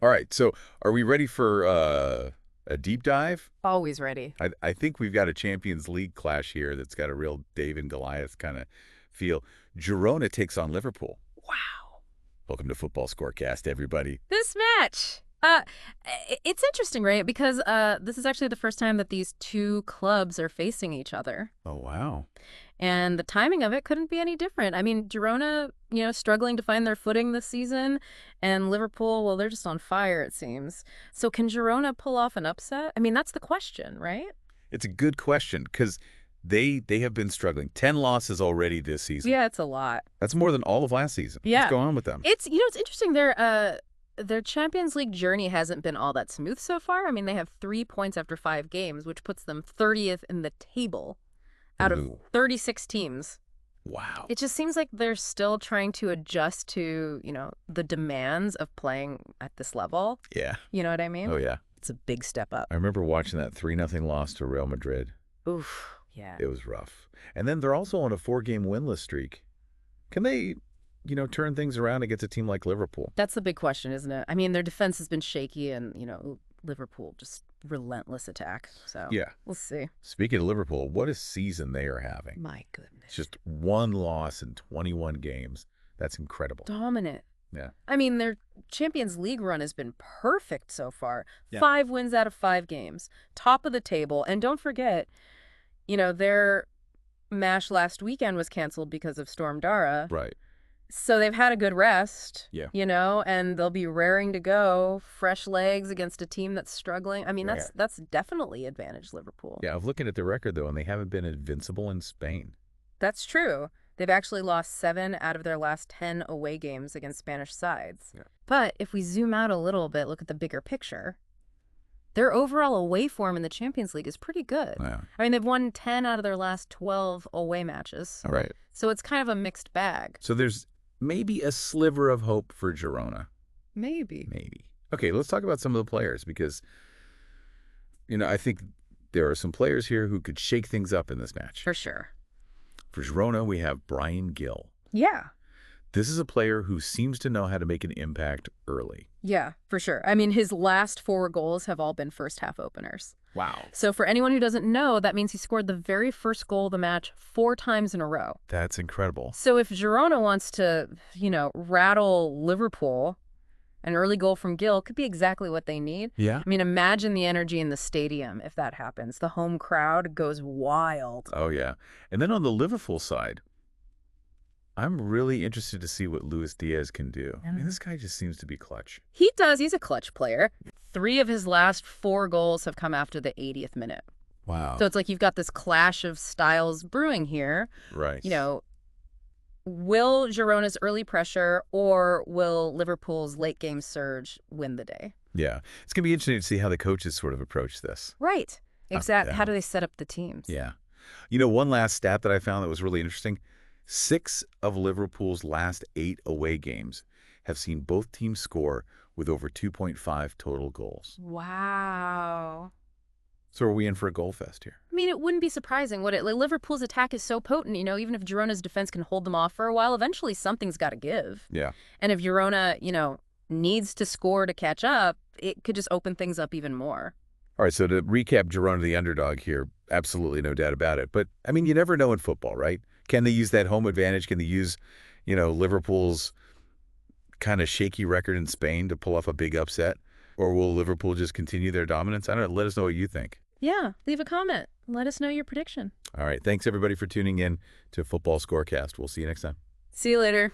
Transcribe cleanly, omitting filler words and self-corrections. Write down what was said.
All right, so are we ready for a deep dive? Always ready. I think we've got a Champions League clash here that's got a real David and Goliath kind of feel. Girona takes on Liverpool. Wow. Welcome to Football Scorecast, everybody. This match. It's interesting, right? Because this is actually the first time that these two clubs are facing each other. Oh, wow. And the timing of it couldn't be any different. I mean, Girona, struggling to find their footing this season, and Liverpool, well, they're just on fire, it seems. So can Girona pull off an upset? I mean, that's the question, right? It's a good question because they have been struggling. 10 losses already this season. Yeah, it's a lot. That's more than all of last season. Yeah. What's going on with them? It's interesting. Their Champions League journey hasn't been all that smooth so far. I mean, they have 3 points after 5 games, which puts them 30th in the table out of 36 teams. Wow. It just seems like they're still trying to adjust to, the demands of playing at this level. Yeah. You know what I mean? Oh, yeah. It's a big step up. I remember watching that 3-0 loss to Real Madrid. Oof. Yeah. It was rough. And then they're also on a 4-game winless streak. Can they, turn things around against a team like Liverpool? That's the big question, isn't it? I mean, their defense has been shaky and, Liverpool just relentless attack. So yeah, we'll see. Speaking of Liverpool, what a season they are having. My goodness. Just 1 loss in 21 games. That's incredible. Dominant. Yeah. I mean, their Champions League run has been perfect so far. Yeah. 5 wins out of 5 games. Top of the table. And don't forget, their match last weekend was canceled because of Storm Dara. Right. So they've had a good rest, yeah, and they'll be raring to go, fresh legs against a team that's struggling. I mean, that's definitely advantage Liverpool. Yeah, I'm looking at the record, though, and they haven't been invincible in Spain. That's true. They've actually lost 7 out of their last 10 away games against Spanish sides. Yeah. But if we zoom out a little bit, look at the bigger picture, their overall away form in the Champions League is pretty good. Yeah. I mean, they've won 10 out of their last 12 away matches. All right. So it's kind of a mixed bag. So there's maybe a sliver of hope for Girona. Maybe. Okay, let's talk about some of the players because, I think there are some players here who could shake things up in this match. For sure. For Girona, we have Bryan. Yeah. This is a player who seems to know how to make an impact early. Yeah, for sure. I mean, his last 4 goals have all been first-half openers. Wow. So for anyone who doesn't know, that means he scored the very first goal of the match 4 times in a row. That's incredible. So if Girona wants to, rattle Liverpool, an early goal from Gil could be exactly what they need. Yeah. I mean, imagine the energy in the stadium if that happens. The home crowd goes wild. Oh, yeah. And then on the Liverpool side, I'm really interested to see what Díaz can do. I mean, this guy just seems to be clutch. He does. He's a clutch player. 3 of his last 4 goals have come after the 80th minute. Wow. So it's like you've got this clash of styles brewing here. Right. Will Girona's early pressure or will Liverpool's late game surge win the day? Yeah. It's going to be interesting to see how the coaches sort of approach this. Right. Exactly. Yeah. How do they set up the teams? Yeah. One last stat that I found that was really interesting. 6 of Liverpool's last 8 away games have seen both teams score with over 2.5 total goals. Wow. So are we in for a goal fest here? I mean, it wouldn't be surprising, would it? Like, Liverpool's attack is so potent, even if Girona's defense can hold them off for a while, eventually something's got to give. Yeah. And if Girona, needs to score to catch up, it could just open things up even more. All right, so to recap Girona, the underdog here, absolutely no doubt about it. But, I mean, you never know in football, right? Can they use that home advantage? Can they use, Liverpool's kind of shaky record in Spain to pull off a big upset? Or will Liverpool just continue their dominance? I don't know. Let us know what you think. Yeah, leave a comment. Let us know your prediction. All right. Thanks, everybody, for tuning in to Football Scorecast. We'll see you next time. See you later.